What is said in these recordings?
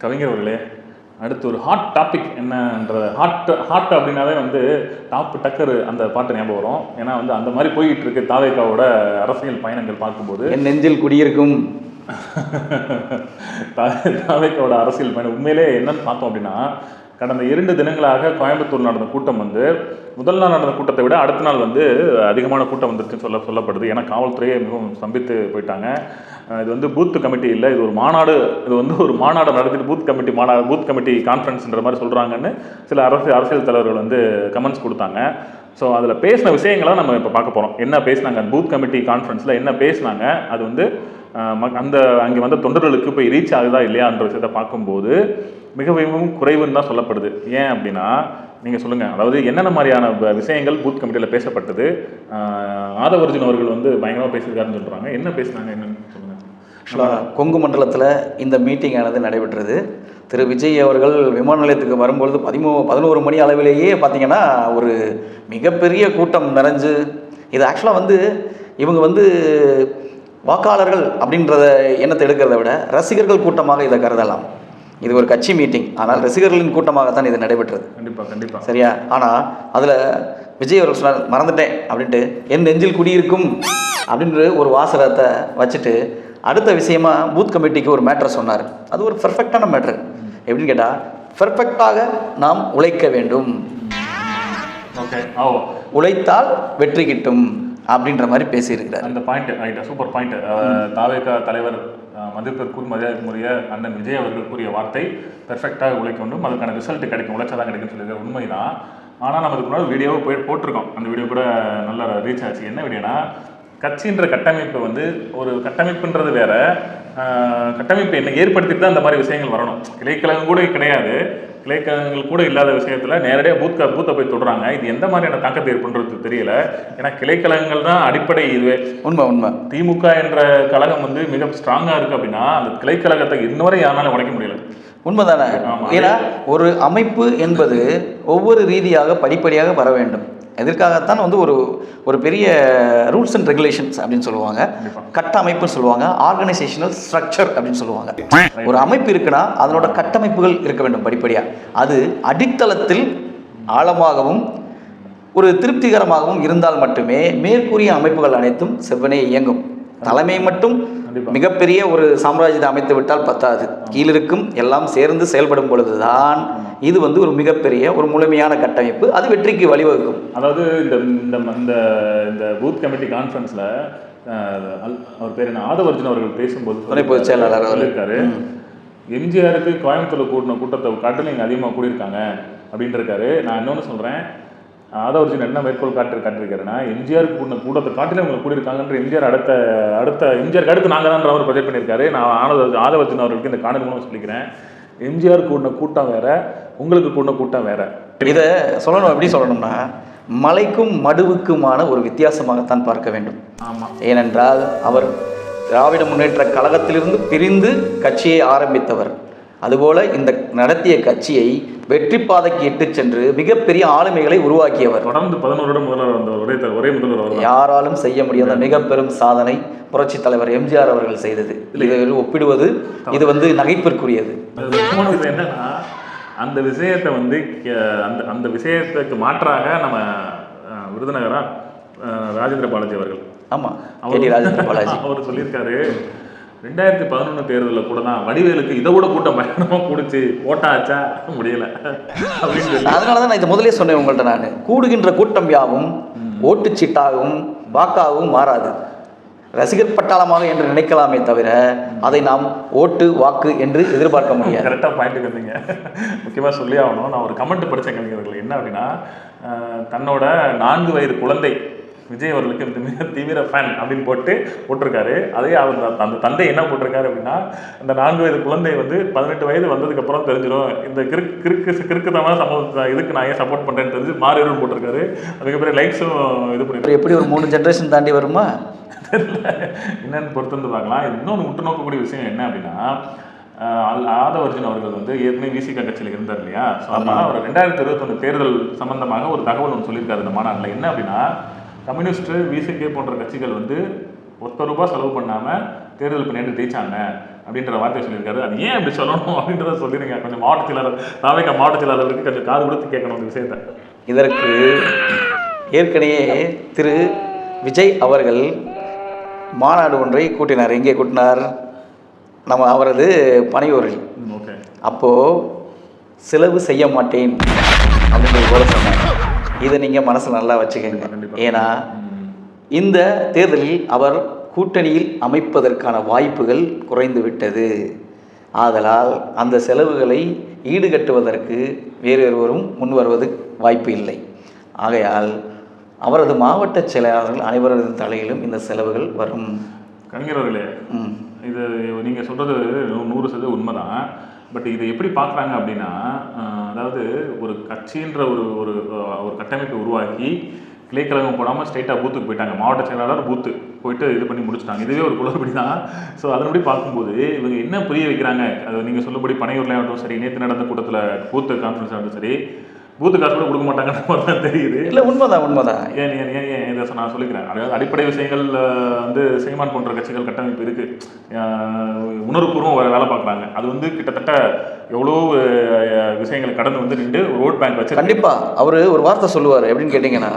கவிஞர் அவர்களே, அடுத்து ஒரு ஹாட் டாபிக் என்னன்ற ஹாட் அப்படின்னாவே வந்து டாப் டக்கர் அந்த பாட்டு ஞாபகம் வரும். ஏன்னா வந்து அந்த மாதிரி போயிட்டு இருக்கு தாவேகாவோட அரசியல் பயணங்கள் பார்க்கும்போது. என் நெஞ்சில் குடியிருக்கும் தாவேகாவோட அரசியல் பயணம் உண்மையிலே என்னன்னு பார்த்தோம் அப்படின்னா, கடந்த 2 தினங்களாக கோயம்புத்தூர் நடந்த கூட்டம் வந்து முதல் நாள் நடந்த கூட்டத்தை விட அடுத்த நாள் வந்து அதிகமான கூட்டம் வந்துருச்சுன்னு சொல்லப்படுது. ஏன்னா காவல்துறையே மிகவும் ஸ்தம்பித்து போயிட்டாங்க. இது வந்து பூத் கமிட்டி இல்லை, இது ஒரு மாநாடு. இது வந்து ஒரு மாநாடு நடத்திட்டு பூத் கமிட்டி கான்ஃபரன்ஸ்ன்ற மாதிரி சொல்கிறாங்கன்னு சில அரசியல் தலைவர்கள் வந்து கமெண்ட்ஸ் கொடுத்தாங்க. ஸோ அதில் பேசின விஷயங்களை நம்ம இப்போ பார்க்க போகிறோம். என்ன பேசினாங்க பூத் கமிட்டி கான்ஃபரன்ஸில், என்ன பேசினாங்க, அது வந்து அங்கே வந்த தொண்டர்களுக்கு போய் ரீச் ஆகுதா இல்லையான்ற விஷயத்தை பார்க்கும்போது மிகவும் குறைவுன்னு தான் சொல்லப்படுது. ஏன் அப்படின்னா நீங்கள் சொல்லுங்கள், அதாவது என்னென்ன மாதிரியான விஷயங்கள் பூத் கமிட்டியில் பேசப்பட்டது? ஆதவர்ஜுன் அவர்கள் வந்து பயங்கரமாக பேசியிருக்காருன்னு சொல்கிறாங்க. என்ன பேசினாங்க, என்னன்னு சொல்லுங்கள். கொங்கு மண்டலத்தில் இந்த மீட்டிங் ஆனது நடைபெற்றது. திரு விஜய் அவர்கள் விமான நிலையத்துக்கு வரும்பொழுது 11 மணி அளவிலேயே பார்த்தீங்கன்னா ஒரு மிகப்பெரிய கூட்டம் நிறைஞ்சு, இது ஆக்சுவலாக வந்து இவங்க வந்து வாக்காளர்கள் அப்படின்றத எண்ணத்தை எடுக்கிறத விட ரசிகர்கள் கூட்டமாக இதை கருதலாம். இது ஒரு கட்சி மீட்டிங், ஆனால் ரசிகர்களின் கூட்டமாகத்தான் இது நடைபெற்றது. கண்டிப்பாக சரியா? ஆனால் அதில் விஜய் அவர்கள் சொன்னார், மறந்துட்டேன் அப்படின்ட்டு, என் நெஞ்சில் குடியிருக்கும் அப்படின்ற ஒரு வாசகத்தை வச்சுட்டு அடுத்த விஷயமா பூத் கமிட்டிக்கு ஒரு மேட்ரை சொன்னார். அது ஒரு பெர்ஃபெக்டான மேட்ரு. எப்படின்னு கேட்டால், பெர்ஃபெக்டாக நாம் உழைக்க வேண்டும், உழைத்தால் வெற்றி கிட்டும் அப்படின்ற மாதிரி பேசியிருக்கிறார். அந்த பாயிண்ட் ரைட்டா, சூப்பர் பாயிண்ட். தாவேகா தலைவர் மதிப்பிற்குரிய மரியாதைக்குரிய அண்ணன் விஜய் அவர்கள் கூறிய வார்த்தை பெர்ஃபெக்டாக உழைக்க வேண்டும், அதுக்கான ரிசல்ட் கிடைக்கும், உழைச்சா தான் கிடைக்கும்னு சொல்லியிருக்காரு. உண்மைதான். ஆனால் நம்ம அதுக்கு முன்னாடி வீடியோவை போட்டிருக்கோம். அந்த வீடியோ கூட நல்லா ரீச் ஆச்சு. என்ன வீடியோனா, கட்சின்ற கட்டமைப்பு வந்து ஒரு கட்டமைப்புன்றது வேற, கட்டமைப்பு என்ன ஏற்படுத்திட்டு தான் அந்த மாதிரி விஷயங்கள் வரணும். கிளைக்கழகம் கூட கிடையாது, கிளைக்கழகங்கள் கூட இல்லாத விஷயத்தில் நேரடியாக பூத்தை போய் தொடுறாங்க. இது எந்த மாதிரியான தாக்கத்தை ஏற்படுறது தெரியல. ஏன்னா கிளைக்கழகங்கள் தான் அடிப்படை. இதுவே உண்மை. திமுக என்ற கழகம் வந்து மிக ஸ்ட்ராங்காக இருக்குது அப்படின்னா அந்த கிளைக்கழகத்தை இன்னவரை யாராலும் உடைக்க முடியல. உண்மைதானே? ஏன்னா ஒரு அமைப்பு என்பது ஒவ்வொரு ரீதியாக படிப்படியாக வர வேண்டும். எதற்காகத்தான் வந்து ஒரு பெரிய ரூல்ஸ் அண்ட் ரெகுலேஷன்ஸ் அப்படின்னு சொல்லுவாங்க, கட்டமைப்புன்னு சொல்லுவாங்க, ஆர்கனைசேஷனல் ஸ்ட்ரக்சர் அப்படின்னு சொல்லுவாங்க. ஒரு அமைப்பு இருக்குன்னா அதனோட கட்டமைப்புகள் இருக்க வேண்டும் படிப்படியாக. அது அடித்தளத்தில் ஆழமாகவும் ஒரு திருப்திகரமாகவும் இருந்தால் மட்டுமே மேற்கூறிய அமைப்புகள் அனைத்தும் செவ்வனே இயங்கும். தலைமை மட்டும் மிகப்பெரிய ஒரு சாம்ராஜ்யத்தை அமைத்து விட்டால் பத்தாது. கீழிருக்கும் எல்லாம் சேர்ந்து செயல்படும் பொழுதுதான் இது வந்து ஒரு மிகப்பெரிய ஒரு முழுமையான கட்டமைப்பு, அது வெற்றிக்கு வழிவகுக்கும். அதாவது இந்த பூத் கமிட்டி கான்ஃபரன்ஸில் அவர் பேர் என்ன, ஆதவர்ஜுன் அவர்கள் பேசும்போது துணை பொதுச் செயலாளர் சொல்லியிருக்காரு, எம்ஜிஆருக்கு கோயம்புத்தூர் கூட்டின கூட்டத்தை காட்டில் இங்கே அதிகமாக கூடியிருக்காங்க அப்படின்ட்டு இருக்காரு. நான் இன்னொன்று சொல்கிறேன், ஆதவர்ஜுன் என்ன மேற்கோள் காட்டிருக்காருன்னா, எம்ஜிஆருக்கு கூடின கூட்டத்தை காட்டிலும் அவங்க கூடியிருக்காங்கன்ற எம்ஜிஆருக்கு அடுத்து நாங்கள் தான் அவர் ப்ரொஜெக்ட் பண்ணியிருக்காரு. நான் ஆதவர்ஜுன் அவர்களுக்கு இந்த காணொலி மூலம் சொல்லிக்கிறேன், எம்ஜிஆர் கூடின கூட்டம் வேற, உங்களுக்கு கூடின கூட்டம் வேற. இதை சொல்லணும், எப்படி சொல்லணும்னா மலைக்கும் மடுவுக்குமான ஒரு வித்தியாசமாகத்தான் பார்க்க வேண்டும். ஆமாம். ஏனென்றால் அவர் திராவிட முன்னேற்ற கழகத்திலிருந்து பிரிந்து கட்சியை ஆரம்பித்தவர். அதுபோல இந்த நடத்திய கட்சியை வெற்றி பாதைக்கு இட்டு சென்று மிகப்பெரிய ஆளுமைகளை உருவாக்கியவர். தொடர்ந்து 11 முதல்வர் வந்தவர், ஒரே முதல்வர். யாராலும் செய்ய முடியாத மிக பெரும் சாதனை புரட்சி தலைவர் எம்ஜிஆர் அவர்கள் செய்தது. இதை ஒப்பிடுவது இது வந்து நகைப்பிற்குரியது. என்னன்னா, அந்த விஷயத்தை வந்து அந்த விஷயத்துக்கு மாற்றாக நம்ம விருதுநகரா ராஜேந்திர பாலாஜி அவர்கள், ஆமாம், ராஜேந்திர பாலாஜி அவர் சொல்லியிருக்காரு, 2011 தேர்தலில் கூட தான் வடிவேலுக்கு இதை விட கூட்டம் பயணமாக கூடிச்சு, ஓட்டாச்சா முடியல அப்படின்னு. அதனால தான் நான் இதை முதலே சொன்னேன் உங்கள்கிட்ட. நான் கூடுகின்ற கூட்டம் யாவும் ஓட்டுச்சீட்டாகவும் வாக்காகவும் மாறாது, ரசிகர் பட்டாளமாக என்று நினைக்கலாமே தவிர அதை நாம் ஓட்டு வாக்கு என்று எதிர்பார்க்க முடியாது. கரெக்டாக பாயிண்ட்டுக்கு வந்தீங்க. முக்கியமாக சொல்லி ஆகணும், நான் ஒரு கமெண்ட் படித்தேன் கலைஞர்கள். என்ன அப்படின்னா, தன்னோட 4 வயது குழந்தை விஜய் அவர்களுக்கு மிக தீவிர ஃபேன் அப்படின்னு போட்டிருக்காரு. அதே அவர் அந்த தந்தை என்ன போட்டிருக்காரு அப்படின்னா, அந்த 4 வயது குழந்தை வந்து 18 வயது வந்ததுக்கப்புறம் தெரிஞ்சிடும் இந்த கிறுக்குத்தனமான சமூக இதுக்கு நான் ஏன் சப்போர்ட் பண்ணுறேன்னு தெரிஞ்சு மாறிடும் போட்டிருக்காரு. அதுக்கப்புறம் லைக்ஸும் இது பண்ணி எப்படி ஒரு 3 ஜென்ரேஷன் தாண்டி வருமா என்னன்னு பொறுத்து வந்து பார்க்கலாம். இன்னொன்று உற்று நோக்கக்கூடிய விஷயம் என்ன அப்படின்னா, ஆதவர்ஜுன் அவர்கள் வந்து ஏற்கனவே விசிக கட்சியில் இருந்தார் இல்லையா? ஸோ அதனால் அவர் 2021 தேர்தல் சம்பந்தமாக ஒரு தகவல் ஒன்று சொல்லியிருக்காரு இந்த மாநாட்டில். என்ன அப்படின்னா, கம்யூனிஸ்ட், விசிகே போன்ற கட்சிகள் வந்து ₹1 செலவு பண்ணாமல் தேர்தல் பண்ணிட்டு ஜெயிச்சாங்க. அப்படின்ற வார்த்தையை சொல்லியிருக்காரு. அது ஏன் அப்படி சொல்லணும் அப்படின்றத சொல்லிடுங்க. கொஞ்சம் மாவட்ட செயலாளர், தாவேகா மாவட்ட செயலாளருக்கு கொஞ்சம் காது கொடுத்து கேட்கணும் இந்த விஷயத்த. இதற்கு ஏற்கனவே திரு விஜய் அவர்கள் மாநாடு ஒன்றை கூட்டினார். எங்கே கூட்டினார்? நம்ம அவரது பனையூரில். ஓகே. அப்போது செலவு செய்ய மாட்டேன் அப்படின்றது போல சொன்னாங்க. இதை நீங்கள் மனசில் நல்லா வச்சுக்கோங்க. ஏன்னா இந்த தேர்தலில் அவர் கூட்டணியில் அமைப்பதற்கான வாய்ப்புகள் குறைந்து விட்டது. ஆதலால் அந்த செலவுகளை ஈடுகட்டுவதற்கு வேறொருவரும் முன் வருவது வாய்ப்பு இல்லை. ஆகையால் அவரது மாவட்ட செயலாளர்கள் அனைவரது தலையிலும் இந்த செலவுகள் வரும். கலைஞர்களே, இது நீங்கள் சொல்கிறது 100% உண்மைதான். பட் இதை எப்படி பார்க்குறாங்க அப்படின்னா, அதாவது ஒரு கட்சின்ற ஒரு ஒரு ஒரு கட்டமைப்பை உருவாக்கி கிளைக்கழகம் போடாமல் ஸ்ட்ரைட்டாக பூத்துக்கு போயிட்டாங்க. மாவட்ட செயலாளர் பூத்து போயிட்டு இது பண்ணி முடிச்சுட்டாங்க. இதுவே ஒரு குளறுபடி தான். ஸோ அதன்படி பார்க்கும்போது இவங்க என்ன புரிய வைக்கிறாங்க, அது நீங்கள் சொல்லபடி பனையூர்லேயும் ஆகட்டும் சரி, நேற்று நடந்த கூட்டத்தில் பூத்து கான்ஃபரன்ஸ் ஆகட்டும் சரி, பூத்து காசு கூட கொடுக்க மாட்டாங்கன்ற மாதிரி தான் தெரியுது. இல்லை, உண்மைதான். ஏன் ஏன் ஏன் ஏன் இதை நான் சொல்லிக்கிறேன். அதாவது அடிப்படை விஷயங்கள் வந்து சீமான் போன்ற கட்சிகள் கட்டமைப்பு இருக்குது, உணர்வுபூர்வம் வேலை பார்க்குறாங்க. அது வந்து கிட்டத்தட்ட எவ்வளோ விஷயங்களை கடந்து வந்து நின்று ஒரு ஓட் பேங்க் வச்சு கண்டிப்பாக அவர் ஒரு வார்த்தை சொல்லுவார். எப்படின்னு கேட்டிங்கன்னா,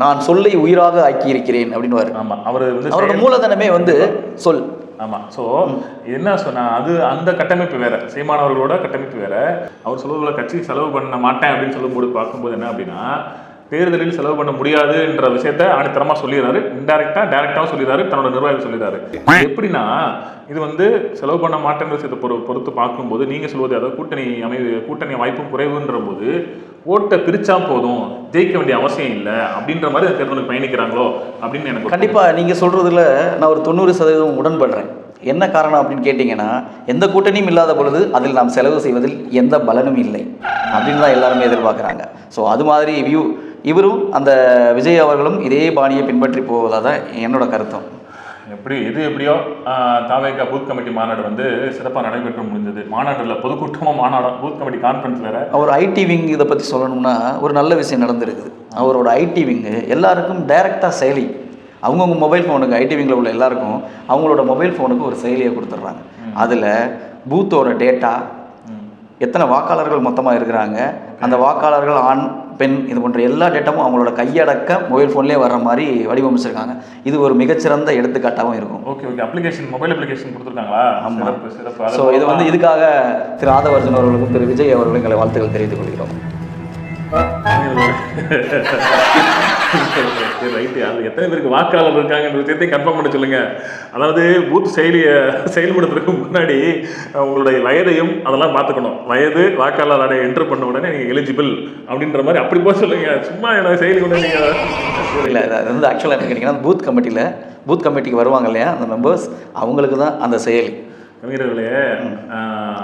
நான் சொல்லை உயிராக ஆக்கி இருக்கிறேன் அப்படின்னுவார். ஆமாம், அவர் வந்து அவரோட மூலதனமே வந்து சொல். ஆமாம். ஸோ என்ன சொன்னால், அது அந்த கட்டமைப்பு வேறு, சீமானவர்களோட கட்டமைப்பு வேறு. அவர் சொல்லுவதில் கட்சி செலவு பண்ண மாட்டேன் அப்படின்னு சொல்லும்போது பார்க்கும்போது என்ன அப்படின்னா, தேர்தலில் செலவு பண்ண முடியாதுன்ற விஷயத்த ஆணித்தரமாக சொல்லிடுறாரு. டேரெக்டாகவும் சொல்லிடுறாரு, தன்னோட நிர்வாகம் சொல்லிடுறாரு. எப்படின்னா, இது வந்து செலவு பண்ண மாட்டேன்ற விஷயத்தை பொறுத்து பார்க்கும்போது நீங்கள் சொல்வது, அதாவது கூட்டணி வாய்ப்பும் குறைவுன்ற போது ஓட்டை பிரிச்சா போதும், ஜெயிக்க வேண்டிய அவசியம் இல்லை அப்படின்ற மாதிரி தேர்தலுக்கு பயணிக்கிறாங்களோ அப்படின்னு எனக்கு. கண்டிப்பாக நீங்கள் சொல்கிறதுல நான் ஒரு 90% உடன்படுறேன். என்ன காரணம் அப்படின்னு கேட்டிங்கன்னா, எந்த கூட்டணியும் இல்லாத பொழுது அதில் நாம் செலவு செய்வதில் எந்த பலனும் இல்லை அப்படின்னு தான் எல்லாருமே எதிர்பார்க்குறாங்க. ஸோ அது மாதிரி இவரும் அந்த விஜய் அவர்களும் இதே பாணியை பின்பற்றி போவதாக தான் என்னோட கருத்தும். எப்படியோ தாவேகா பூத் கமிட்டி மாநாடு வந்து சிறப்பாக நடைபெற்று முடிஞ்சது. மாநாட்டில் பொதுக்கூட்டமாக மாநாடு, பூத் கமிட்டி கான்ஃபரன்ஸ் வேறு. அவர் ஐடி விங் இதை பற்றி சொல்லணும்னா ஒரு நல்ல விஷயம் நடந்திருக்குது. அவரோட ஐடி விங்கு எல்லாருக்கும் டைரெக்டாக செயலி, அவங்கவுங்க மொபைல் ஃபோனுக்கு, ஐடி விங்கில் உள்ள எல்லாருக்கும் அவங்களோட மொபைல் ஃபோனுக்கு ஒரு செயலியை கொடுத்துட்றாங்க. அதில் பூத்தோட டேட்டா, எத்தனை வாக்காளர்கள் மொத்தமாக இருக்கிறாங்க, அந்த வாக்காளர்கள் ஆண் பெண், இது போன்ற எல்லா டேட்டாவும் அவங்களோட கையடக்க மொபைல் ஃபோன்லேயே வர்ற மாதிரி வடிவமைச்சிருக்காங்க. இது ஒரு மிகச்சிறந்த எடுத்துக்காட்டாகவும் இருக்கும். ஓகே, அப்ளிகேஷன், மொபைல் அப்ளிகேஷன் கொடுத்துருக்காங்களா? ஆமாம். ஸோ இது வந்து இதுக்காக திரு ஆதவர்ஜுன் அவர்களுக்கும் திரு விஜய் அவர்களும் எங்களை வாழ்த்துக்கள் தெரிவித்துக் கொள்கிறோம். ரைட்டு. அது எத்தனை பேருக்கு வாக்காளர் இருக்காங்கன்ற விஷயத்தையும் கன்ஃபார்ம் பண்ண சொல்லுங்க. அதாவது பூத் செயலியை செயல்படுத்துறதுக்கு முன்னாடி உங்களுடைய வயதையும் அதெல்லாம் பார்த்துக்கணும். வயது வாக்காளர் அடைய என்ட்ரு பண்ண உடனே நீங்கள் எலிஜிபிள் அப்படின்ற மாதிரி அப்படி போக சொல்லுங்க. சும்மா என்ன செயலி கூட நீங்கள் இல்லை, அது வந்து ஆக்சுவலாக என்ன கேட்டிங்கன்னா, பூத் கமிட்டிக்கு வருவாங்க இல்லையா அந்த மெம்பர்ஸ், அவங்களுக்கு தான் அந்த செயலி. கவிஞர்களே,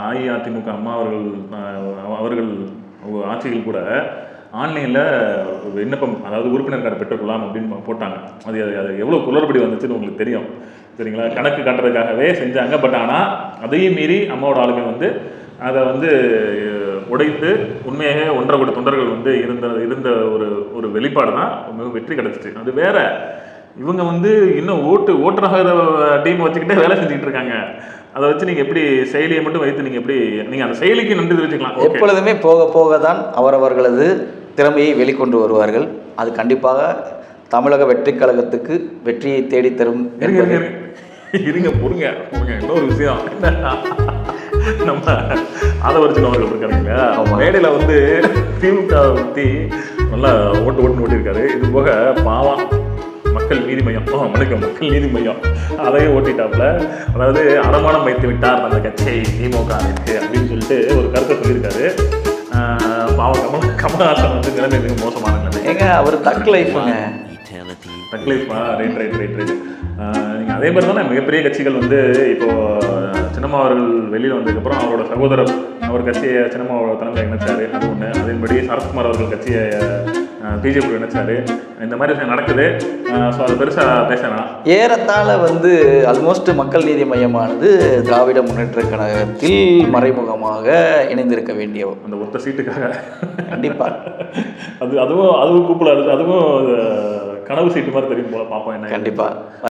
அஇஅதிமுக அம்மா அவர்கள் ஆட்சிகள் கூட ஆன்லைனில் விண்ணப்பம், அதாவது உறுப்பினர் கார்டு பெற்றுக்கொள்ளலாம் அப்படின்னு போட்டாங்க. அது எவ்வளோ குளறுபடி வந்துச்சுன்னு உங்களுக்கு தெரியும், சரிங்களா? கணக்கு காட்டுறதுக்காகவே செஞ்சாங்க. பட் ஆனால் அதையும் மீறி அம்மாவோட ஆளுமை வந்து அதை வந்து உடைத்து உண்மையாக 1.5 கோடி தொண்டர்கள் வந்து இருந்த ஒரு வெளிப்பாடு தான் மிக வெற்றி கிடச்சிச்சு. அது வேற. இவங்க வந்து இன்னும் ஓட்டராகிற டீம் வச்சுக்கிட்டே வேலை செஞ்சுக்கிட்டு இருக்காங்க. அதை வச்சு நீங்கள் எப்படி செயலியை மட்டும் வைத்து நீங்கள் அந்த செயலிக்கு நன்றி தெரிவிச்சுக்கலாம். எப்பொழுதுமே போக போக தான் அவரவர்களது திறமையை வெளிக்கொண்டு வருவார்கள். அது கண்டிப்பாக தமிழக வெற்றி கழகத்துக்கு வெற்றியை தேடித்தரும். இருங்க, பொறுங்க. இன்னொரு விஷயம், நம்ம ஆதவர்ஜுன் அவர்கள் இருக்காருங்க, மேடையில் வந்து திமுக பற்றி நல்லா ஓட்டியிருக்காரு. இது போக பாவம் மக்கள் நீதி மையம், மக்கள் நீதி மையம் அதையும் ஓட்டிட்டாப்புல. அதாவது அடமானம் வைத்து விட்டார் அந்த கட்சியை திமுக அப்படின்னு சொல்லிட்டு ஒரு கருத்தை சொல்லியிருக்காரு. பாவம் கமலஹாசன் வந்து நிலைமை மிக மோசமான நிலைமை. ஏங்க அவர் தக் லைஃபா? ரைட். நீங்கள் அதே மாதிரி தானே மிகப்பெரிய கட்சிகள் வந்து இப்போது சின்னம்மா அவர்கள் வெளியில் வந்ததுக்கப்புறம் அவரோட சகோதரர் அவர் கட்சியை சின்னம்மாவோட தலைமையில் இணைச்சாரு. அது ஒன்று. அதன்படி சரத்குமார் அவர்கள் கட்சியை பிஜேபி இணைச்சாரு. இந்த மாதிரி விஷயம் நடக்குது. ஸோ அது பெருசாக பேசலாம். ஏறத்தாழ வந்து ஆல்மோஸ்ட் மக்கள் நீதி மையமானது திராவிட முன்னேற்ற கழகத்தில் மறைமுகமாக இணைந்திருக்க வேண்டிய அந்த ஒத்த சீட்டுக்காக கண்டிப்பாக அதுவும் கூப்பிடாது. அதுவும் கனவு சீட்டு மாதிரி தெரியும் போல. பார்ப்போம் என்ன. கண்டிப்பாக.